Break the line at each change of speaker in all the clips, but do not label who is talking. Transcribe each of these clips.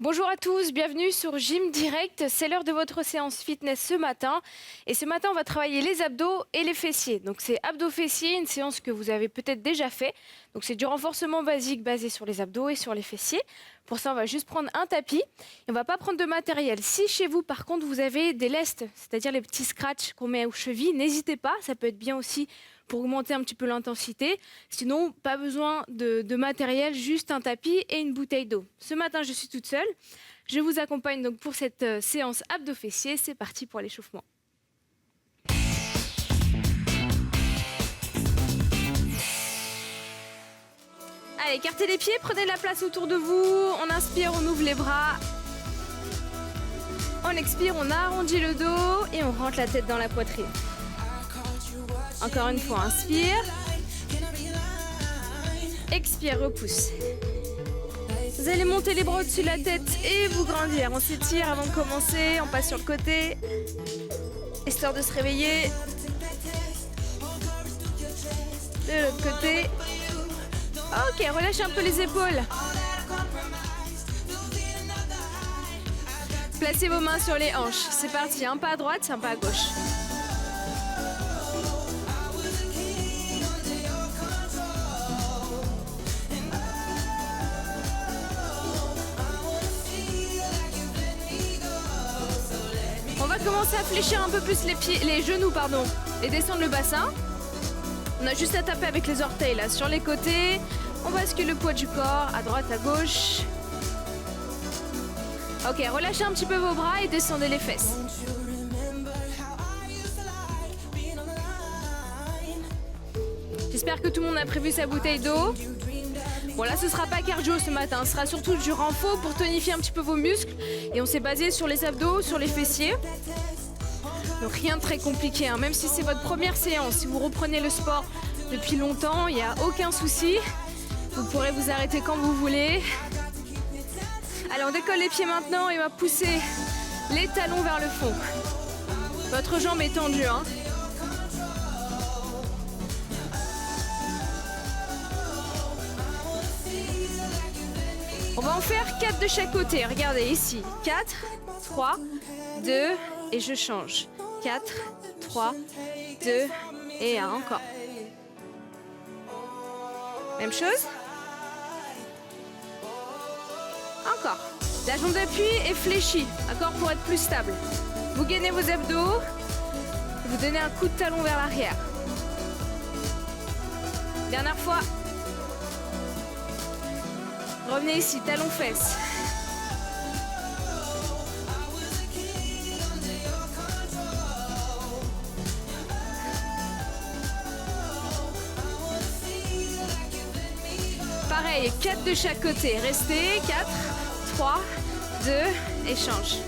Bonjour à tous, bienvenue sur Gym Direct. C'est l'heure de votre séance fitness ce matin. Et ce matin, on va travailler les abdos et les fessiers. Donc c'est abdos fessiers, une séance que vous avez peut-être déjà fait. Donc c'est du renforcement basique basé sur les abdos et sur les fessiers. Pour ça, on va juste prendre un tapis. Et on va pas prendre de matériel. Si chez vous, par contre, vous avez des lestes, c'est-à-dire les petits scratchs qu'on met aux chevilles, n'hésitez pas. Ça peut être bien aussi pour augmenter un petit peu l'intensité. Sinon, pas besoin de matériel, juste un tapis et une bouteille d'eau. Ce matin, je suis toute seule. Je vous accompagne donc pour cette séance abdos-fessiers. C'est parti pour l'échauffement. Allez, écartez les pieds, prenez de la place autour de vous. On inspire, on ouvre les bras. On expire, on arrondit le dos et on rentre la tête dans la poitrine. Encore une fois, inspire. Expire, repousse. Vous allez monter les bras au-dessus de la tête et vous grandir. On s'étire avant de commencer, on passe sur le côté. Histoire de se réveiller. De l'autre côté. Ok, relâchez un peu les épaules. Placez vos mains sur les hanches. C'est parti, un pas à droite, un pas à gauche. On va commencer à fléchir un peu plus les genoux, et descendre le bassin. On a juste à taper avec les orteils là sur les côtés. On bascule le poids du corps à droite, à gauche. Ok, relâchez un petit peu vos bras et descendez les fesses. J'espère que tout le monde a prévu sa bouteille d'eau. Bon là, ce sera pas cardio ce matin, ce sera surtout du renfort pour tonifier un petit peu vos muscles. Et on s'est basé sur les abdos, sur les fessiers. Donc rien de très compliqué, hein. Même si c'est votre première séance, si vous reprenez le sport depuis longtemps, il n'y a aucun souci. Vous pourrez vous arrêter quand vous voulez. Allez, on décolle les pieds maintenant et on va pousser les talons vers le fond. Votre jambe est tendue, hein. On va en faire 4 de chaque côté. Regardez ici. 4, 3, 2 et je change. 4, 3, 2 et 1 encore. Même chose. Encore. La jambe d'appui est fléchie, d'accord, pour être plus stable. Vous gainez vos abdos. Vous donnez un coup de talon vers l'arrière. Dernière fois. Revenez ici, talon fesses. Pareil, 4 de chaque côté. Restez, 4, 3, 2, échange.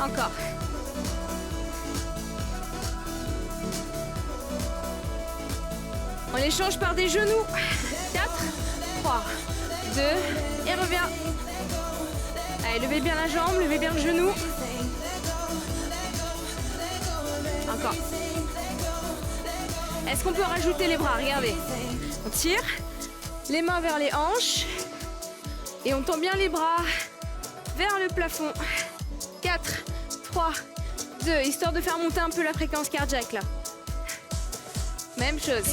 Encore. On échange par des genoux. 4, 3, 2, et reviens. Allez, levez bien la jambe, levez bien le genou. Encore. Est-ce qu'on peut rajouter les bras? Regardez. On tire les mains vers les hanches et on tend bien les bras vers le plafond. 4, 3, 2, histoire de faire monter un peu la fréquence cardiaque là. Même chose.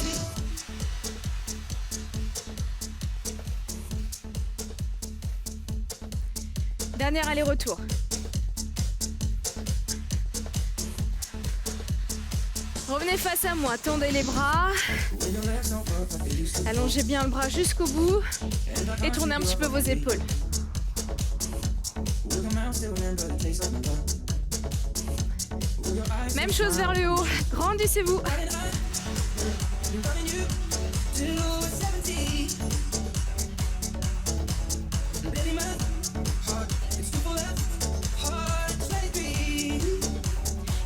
Dernier aller-retour. Revenez face à moi, tendez les bras. Allongez bien le bras jusqu'au bout et tournez un petit peu vos épaules. Même chose vers le haut, grandissez-vous.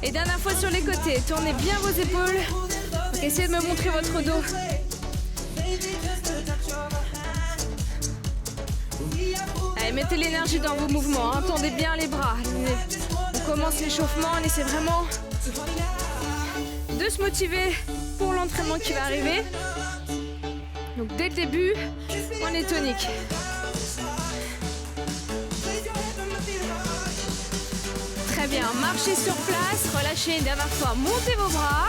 Et dernière fois sur les côtés, tournez bien vos épaules. Donc essayez de me montrer votre dos. Allez, mettez l'énergie dans vos mouvements, hein. Tendez bien les bras. On commence l'échauffement, on essaie vraiment de se motiver pour l'entraînement qui va arriver. Donc dès le début, on est tonique. Très bien, marchez sur place, relâchez une dernière fois, montez vos bras.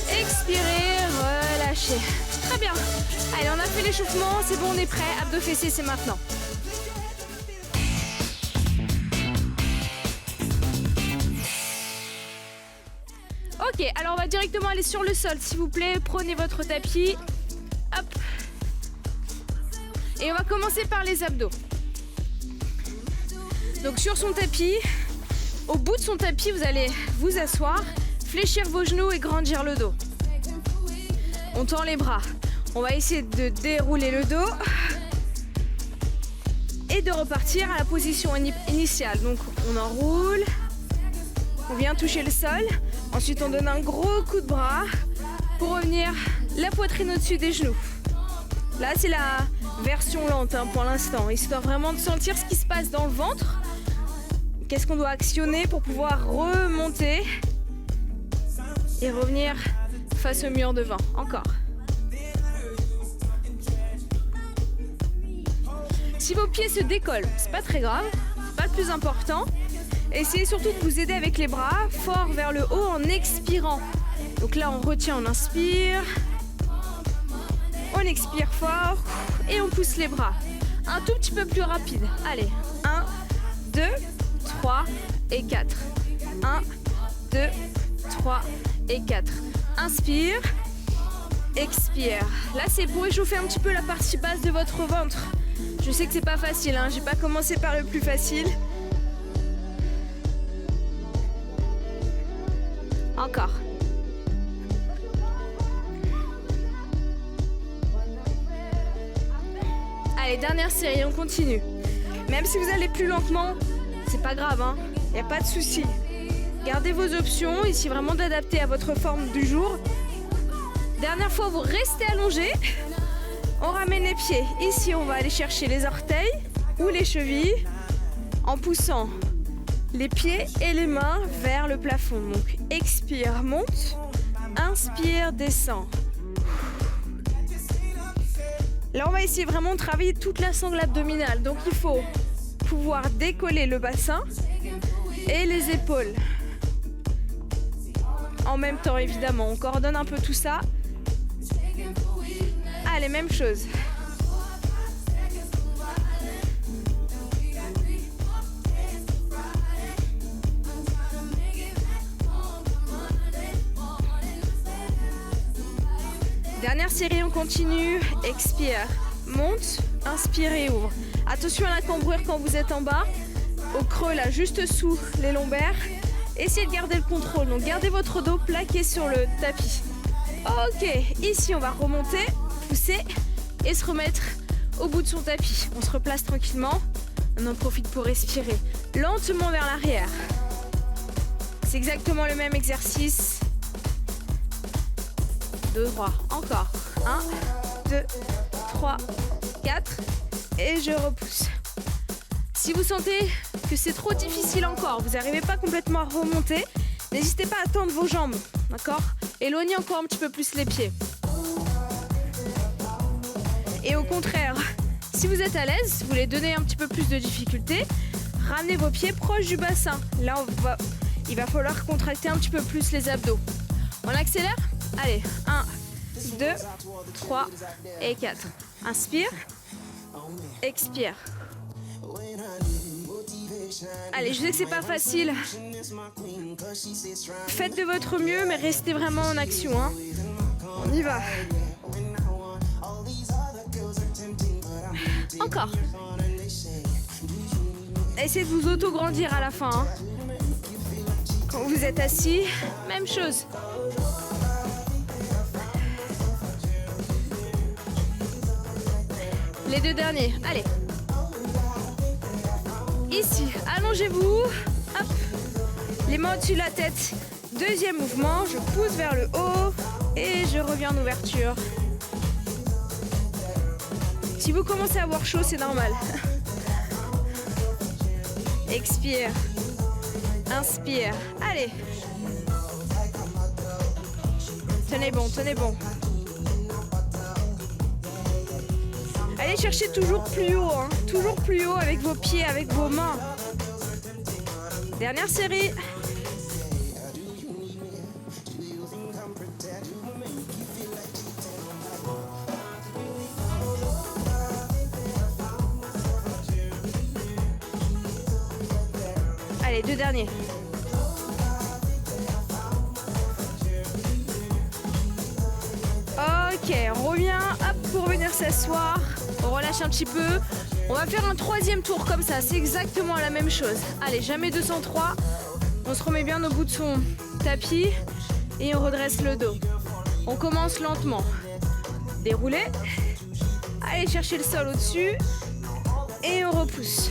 Expirez, relâchez. Très bien. Allez, on a fait l'échauffement, c'est bon, on est prêt. Abdos fessiers, c'est maintenant. Ok, alors on va directement aller sur le sol, s'il vous plaît. Prenez votre tapis. Hop. Et on va commencer par les abdos. Donc sur son tapis, au bout de son tapis, vous allez vous asseoir, fléchir vos genoux et grandir le dos. On tend les bras. On va essayer de dérouler le dos et de repartir à la position initiale. Donc on enroule, on vient toucher le sol. Ensuite on donne un gros coup de bras pour revenir la poitrine au-dessus des genoux. Là c'est la version lente pour l'instant, histoire vraiment de sentir ce qui se passe dans le ventre. Qu'est-ce qu'on doit actionner pour pouvoir remonter et revenir face au mur devant. Encore. Si vos pieds se décollent, c'est pas très grave, c'est pas le plus important. Essayez surtout de vous aider avec les bras, fort vers le haut en expirant. Donc là on retient, on inspire, on expire fort et on pousse les bras. Un tout petit peu plus rapide. Allez, 1, 2, 3 et 4. 1, 2, 3 et 4. Inspire, expire. Là c'est pour échauffer un petit peu la partie basse de votre ventre. Je sais que c'est pas facile, j'ai pas commencé par le plus facile. Encore. Allez, dernière série, on continue. Même si vous allez plus lentement, c'est pas grave, y a pas de souci. Gardez vos options, ici vraiment d'adapter à votre forme du jour. Dernière fois, vous restez allongé. On ramène les pieds. Ici, on va aller chercher les orteils ou les chevilles en poussant les pieds et les mains vers le plafond. Donc, expire, monte. Inspire, descend. Là, on va essayer vraiment de travailler toute la sangle abdominale. Donc, il faut pouvoir décoller le bassin et les épaules. En même temps, évidemment, on coordonne un peu tout ça. Allez, même chose. Dernière série, on continue. Expire, monte, inspire et ouvre. Attention à la cambrure quand vous êtes en bas. Au creux, là, juste sous les lombaires. Essayez de garder le contrôle. Donc, gardez votre dos plaqué sur le tapis. Ok, ici, on va remonter, pousser et se remettre au bout de son tapis. On se replace tranquillement. On en profite pour respirer lentement vers l'arrière. C'est exactement le même exercice. Dos droit, encore. 1, 2, 3, 4. Et je repousse. Si vous sentez que c'est trop difficile encore, vous n'arrivez pas complètement à remonter, n'hésitez pas à tendre vos jambes, d'accord? Éloignez encore un petit peu plus les pieds. Et au contraire, si vous êtes à l'aise, vous voulez donner un petit peu plus de difficulté, ramenez vos pieds proches du bassin. Là, il va falloir contracter un petit peu plus les abdos. On accélère? Allez, 1, 2, 3 et 4. Inspire, expire. Allez, je sais que c'est pas facile. Faites de votre mieux, mais restez vraiment en action. On y va. Encore. Essayez de vous auto-grandir à la fin. Quand vous êtes assis, même chose. Les deux derniers, allez. Ici, allongez-vous. Hop. Les mains au-dessus de la tête. Deuxième mouvement, je pousse vers le haut et je reviens en ouverture. Si vous commencez à avoir chaud, c'est normal. Expire. Inspire. Allez. Tenez bon, tenez bon. Allez chercher toujours plus haut avec vos pieds, avec vos mains. Dernière série. Allez, 2 derniers. Ok, on revient, hop, pour venir s'asseoir. On relâche un petit peu. On va faire un 3e tour comme ça, c'est exactement la même chose. Allez, jamais 203. On se remet bien au bout de son tapis et on redresse le dos. On commence lentement. Dérouler. Allez chercher le sol au-dessus et on repousse.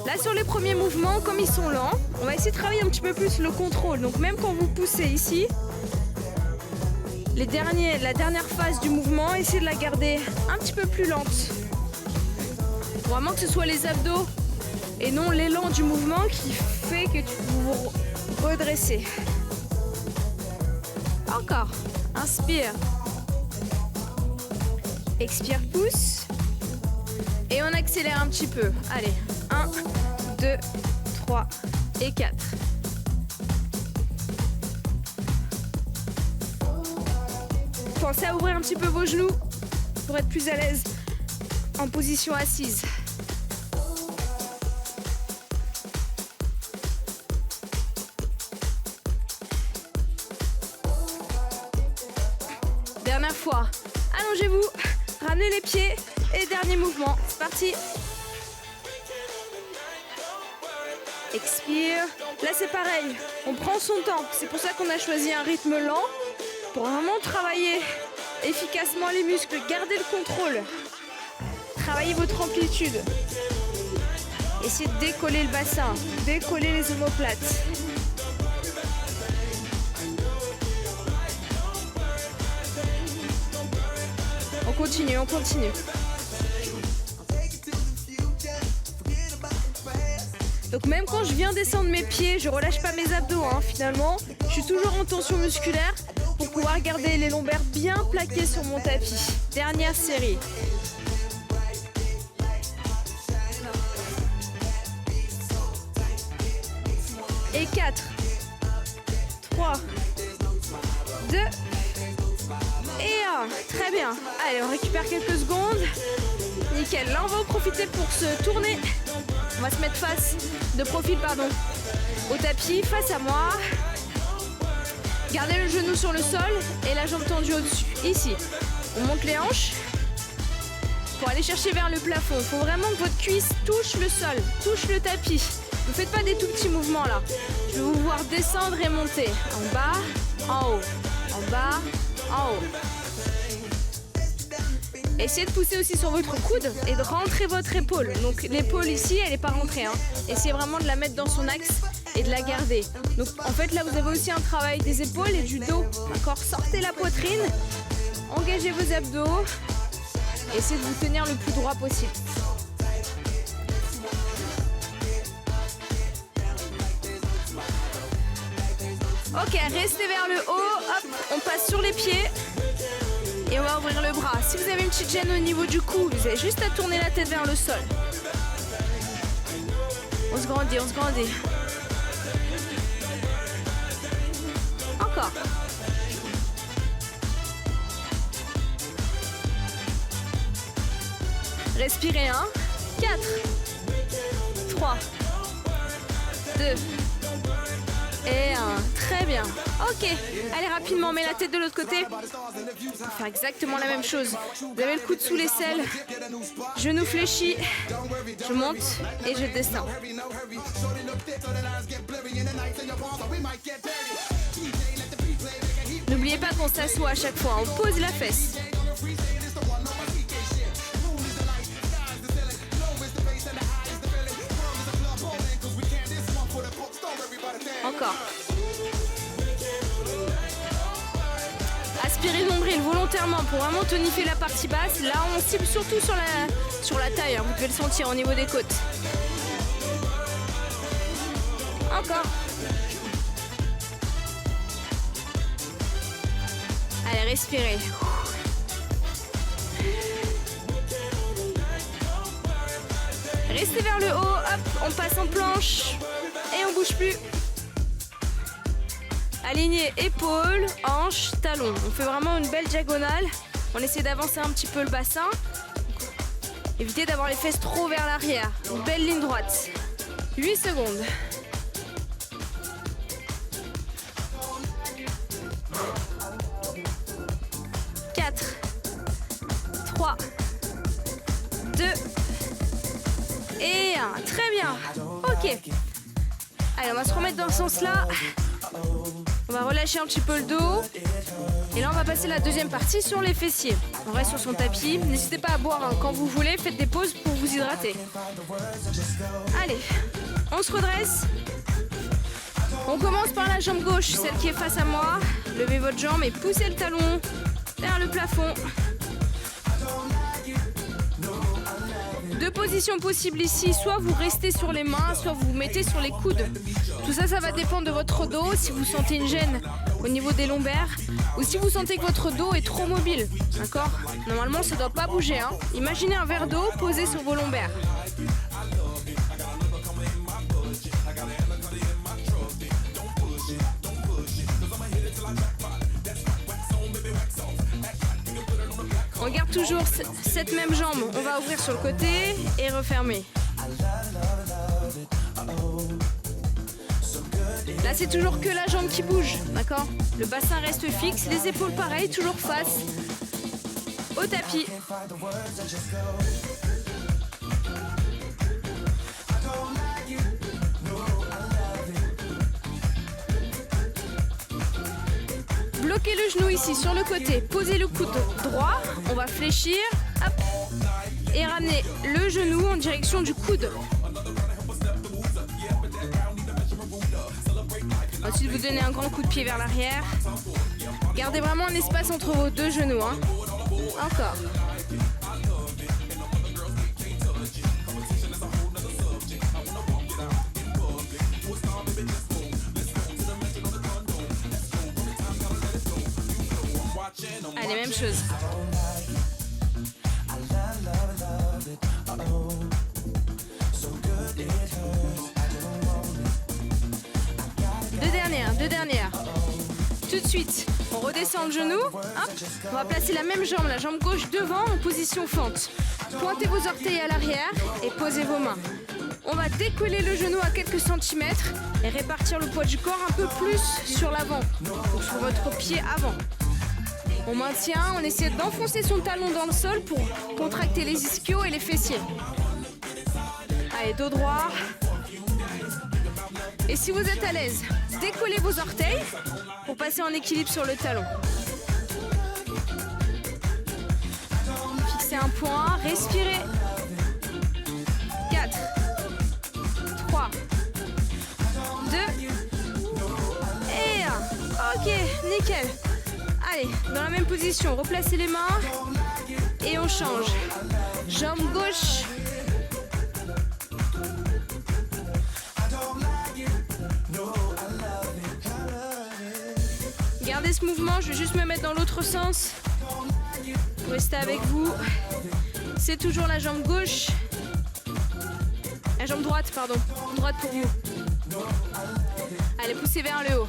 Là, sur les premiers mouvements, comme ils sont lents, on va essayer de travailler un petit peu plus le contrôle. Donc même quand vous poussez ici, la dernière phase du mouvement, essayez de la garder un petit peu plus lente. Vraiment que ce soit les abdos et non l'élan du mouvement qui fait que vous vous redressez. Encore. Inspire. Expire, pousse. Et on accélère un petit peu. Allez. 1, 2, 3 et 4. Pensez à ouvrir un petit peu vos genoux pour être plus à l'aise en position assise. Dernière fois. Allongez-vous, ramenez les pieds et dernier mouvement. C'est parti. Expire. Là, c'est pareil. On prend son temps. C'est pour ça qu'on a choisi un rythme lent pour vraiment travailler efficacement les muscles. Gardez le contrôle. Travaillez votre amplitude. Essayez de décoller le bassin, décoller les omoplates. On continue, on continue. Donc même quand je viens descendre mes pieds, je relâche pas mes abdos finalement. Je suis toujours en tension musculaire pour pouvoir garder les lombaires bien plaqués sur mon tapis. Dernière série. Et 4, 3, 2 et 1. Très bien. Allez, on récupère quelques secondes. Nickel. Là, on va en profiter pour se tourner. On va se mettre de profil, au tapis, face à moi. Gardez le genou sur le sol et la jambe tendue au-dessus. Ici, on monte les hanches pour aller chercher vers le plafond. Il faut vraiment que votre cuisse touche le sol, touche le tapis. Ne faites pas des tout petits mouvements là. Je vais vous voir descendre et monter. En bas, en haut. En bas, en haut. Essayez de pousser aussi sur votre coude et de rentrer votre épaule. Donc l'épaule ici, elle n'est pas rentrée. Essayez vraiment de la mettre dans son axe et de la garder. Donc en fait là, vous avez aussi un travail des épaules et du dos. D'accord, sortez la poitrine, engagez vos abdos. Essayez de vous tenir le plus droit possible. Ok, restez vers le haut. Hop, on passe sur les pieds. Et on va ouvrir le bras. Si vous avez une petite gêne au niveau du cou, vous avez juste à tourner la tête vers le sol. On se grandit, on se grandit. Encore. Respirez, 4, 3, 2 et 1. Très bien. Ok. Allez, rapidement, on met la tête de l'autre côté. On va faire exactement la même chose. Vous avez le coude sous l'aisselle. Genou fléchi. Je monte et je descends. N'oubliez pas qu'on s'assoit à chaque fois. On pose la fesse. Encore. Aspirez le nombril volontairement pour vraiment tonifier la partie basse. Là, on cible surtout sur la taille. Vous devez le sentir au niveau des côtes. Encore. Allez, respirez. Restez vers le haut. Hop, on passe en planche. on bouge plus. Aligné épaules, hanches, talons. On fait vraiment une belle diagonale. On essaie d'avancer un petit peu le bassin. Évitez d'avoir les fesses trop vers l'arrière. Une belle ligne droite. 8 secondes. 4, 3, 2 et 1. Très bien. Ok. Allez, on va se remettre dans ce sens-là. On va relâcher un petit peu le dos. Et là, on va passer la deuxième partie sur les fessiers. On reste sur son tapis. N'hésitez pas à boire hein, quand vous voulez. Faites des pauses pour vous hydrater. Allez, on se redresse. On commence par la jambe gauche, celle qui est face à moi. Levez votre jambe et poussez le talon vers le plafond. Deux positions possibles ici, soit vous restez sur les mains, soit vous vous mettez sur les coudes. Tout ça, ça va dépendre de votre dos, si vous sentez une gêne au niveau des lombaires ou si vous sentez que votre dos est trop mobile. D'accord ? Normalement, ça ne doit pas bouger. Hein. Imaginez un verre d'eau posé sur vos lombaires. On garde toujours cette même jambe, on va ouvrir sur le côté et refermer. Là, c'est toujours que la jambe qui bouge, d'accord ? Le bassin reste fixe, les épaules pareil, toujours face au tapis. Bloquez le genou ici sur le côté, posez le coude droit, on va fléchir, hop, et ramener le genou en direction du coude. Ensuite, vous donnez un grand coup de pied vers l'arrière. Gardez vraiment un espace entre vos deux genoux. Hein. Encore. Allez, même chose. Deux dernières. Tout de suite, on redescend le genou. Hop. On va placer la même jambe, la jambe gauche devant en position fente. Pointez vos orteils à l'arrière et posez vos mains. On va décoller le genou à quelques centimètres et répartir le poids du corps un peu plus sur l'avant, donc sur votre pied avant. On maintient, on essaie d'enfoncer son talon dans le sol pour contracter les ischios et les fessiers. Allez, dos droit. Et si vous êtes à l'aise, décollez vos orteils pour passer en équilibre sur le talon. Fixez un point, respirez. 4, 3, 2 et 1. Ok, nickel. Allez, dans la même position, replacez les mains et on change. Jambe gauche. Gardez ce mouvement, je vais juste me mettre dans l'autre sens pour rester avec vous. C'est toujours la jambe gauche. La jambe droite, pardon. Droite pour vous. Allez, poussez vers le haut.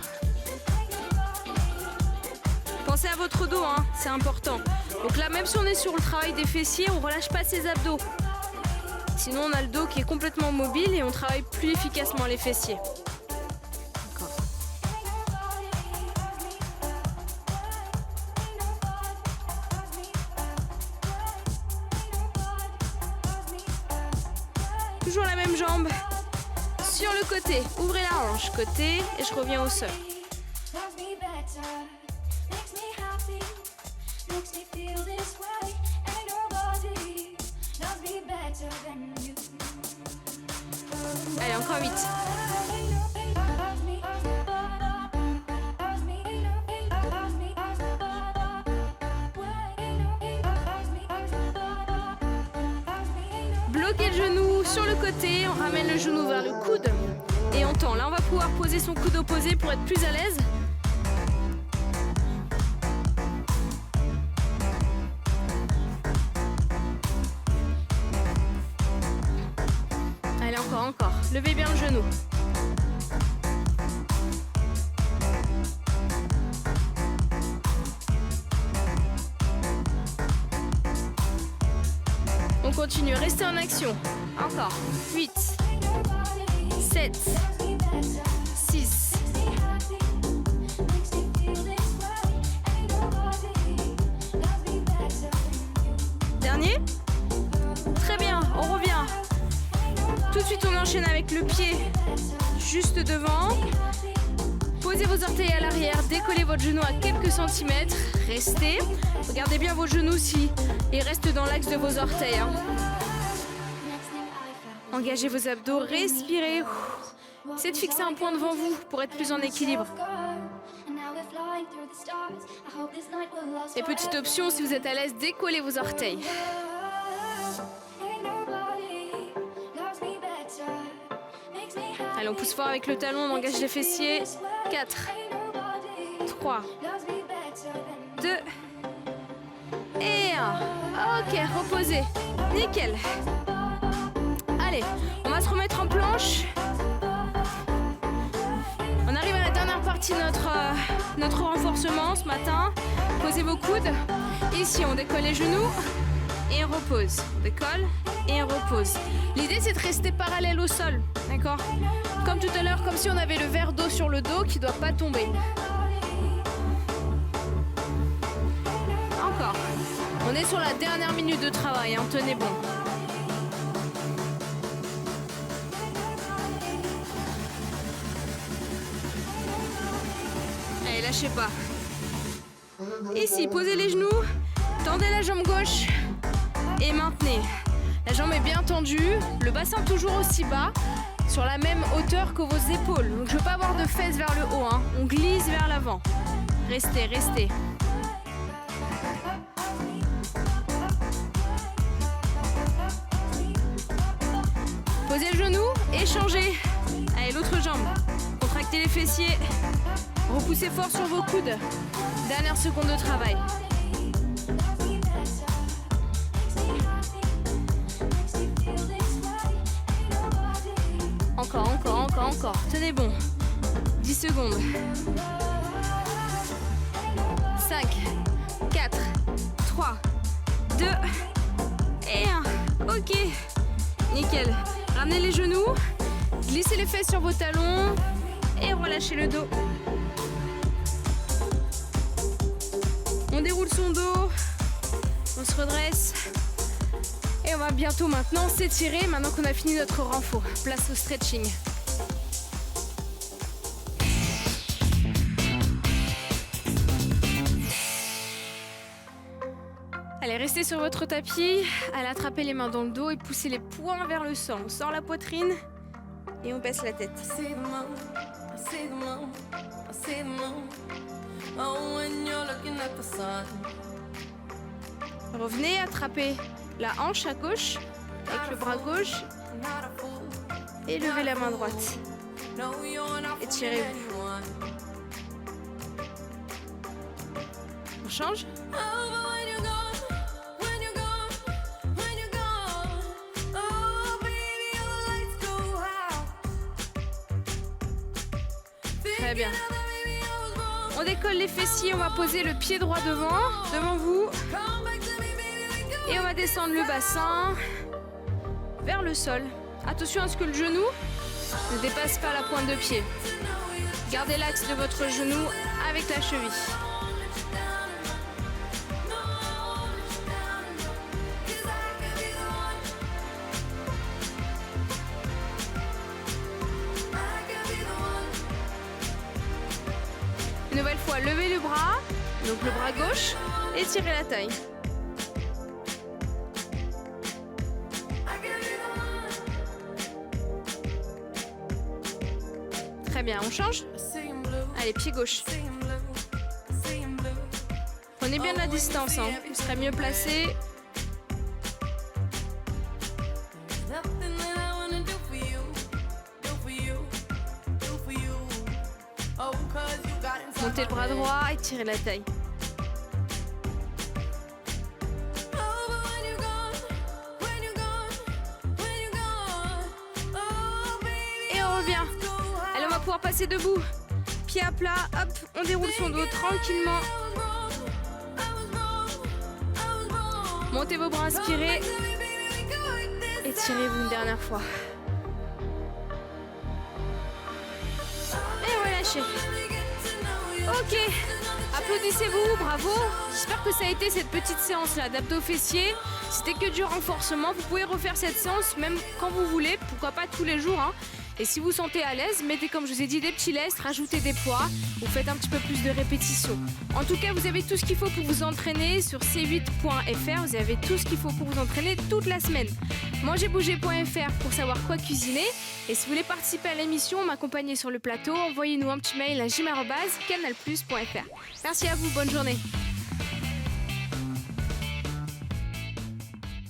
Pensez à votre dos, hein, c'est important. Donc là, même si on est sur le travail des fessiers, on ne relâche pas ses abdos. Sinon, on a le dos qui est complètement mobile et on travaille plus efficacement les fessiers. D'accord. Toujours la même jambe. Sur le côté, ouvrez la hanche, côté, et je reviens au sol. Allez, encore 8. Bloquez le genou sur le côté, on ramène le genou vers le coude et on tend. Là, on va pouvoir poser son coude opposé pour être plus à l'aise. Allez, encore. Levez bien le genou. On continue, restez en action. Encore. 8, 7, 6. Dernier. Très bien, on revient. Tout de suite, on enchaîne avec le pied juste devant. Posez vos orteils à l'arrière, décollez votre genou à quelques centimètres. Restez. Regardez bien vos genoux si ils restent dans l'axe de vos orteils. Hein. Engagez vos abdos, respirez. Essayez de fixer un point devant vous pour être plus en équilibre. Et petite option, si vous êtes à l'aise, décollez vos orteils. Allez, on pousse fort avec le talon, on engage les fessiers. 4, 3, 2 et 1. Ok, reposez. Nickel. Allez, on va se remettre en planche. On arrive à la dernière partie de notre renforcement ce matin. Posez vos coudes. Ici, on décolle les genoux et on repose. On décolle et on repose. L'idée, c'est de rester parallèle au sol. D'accord ? Comme tout à l'heure, comme si on avait le verre d'eau sur le dos qui ne doit pas tomber. Encore. On est sur la dernière minute de travail, hein, tenez bon. Allez, lâchez pas. Ici, posez les genoux, tendez la jambe gauche et maintenez. La jambe est bien tendue, le bassin toujours aussi bas, sur la même hauteur que vos épaules. Donc je ne veux pas avoir de fesses vers le haut, hein. On glisse vers l'avant. Restez, restez. Posez le genou et changez. Allez, l'autre jambe. Contractez les fessiers. Repoussez fort sur vos coudes. Dernière seconde de travail. Encore, encore, encore, encore. Tenez bon. 10 secondes. 5, 4, 3, 2 et 1. Ok. Nickel. Ramenez les genoux. Glissez les fesses sur vos talons. Et relâchez le dos. On déroule son dos. On se redresse. Et on va bientôt maintenant s'étirer, maintenant qu'on a fini notre renfort. Place au stretching. Allez, restez sur votre tapis. Allez, attrapez les mains dans le dos et poussez les poings vers le sol. On sort la poitrine et on baisse la tête. Revenez, attrapez la hanche à gauche avec le bras gauche et levez la main droite. Étirez-vous. On change. Très bien. On décolle les fessiers, on va poser le pied droit devant vous. Et on va descendre le bassin vers le sol. Attention à ce que le genou ne dépasse pas la pointe de pied. Gardez l'axe de votre genou avec la cheville. Une nouvelle fois, levez le bras, donc le bras gauche, et tirez la taille. Très bien, on change. Allez, pied gauche. Prenez bien de la distance, hein. Vous serez mieux placé. Montez le bras droit et tirez la taille. Et on revient. Allez, on va pouvoir passer debout. Pied à plat, hop, on déroule son dos tranquillement. Montez vos bras, inspirez. étirez-vous une dernière fois. Et voilà, chérie. Ok, applaudissez-vous, bravo. J'espère que ça a été cette petite séance-là d'abdos fessiers. C'était que du renforcement. Vous pouvez refaire cette séance même quand vous voulez, pourquoi pas tous les jours, hein. Et si vous sentez à l'aise, mettez, comme je vous ai dit, des petits lestes, rajoutez des poids, vous faites un petit peu plus de répétitions. En tout cas, vous avez tout ce qu'il faut pour vous entraîner sur c8.fr. Vous avez tout ce qu'il faut pour vous entraîner toute la semaine. Mangerbouger.fr pour savoir quoi cuisiner. Et si vous voulez participer à l'émission, m'accompagner sur le plateau, envoyez-nous un petit mail à gym@canalplus.fr. Merci à vous, bonne journée.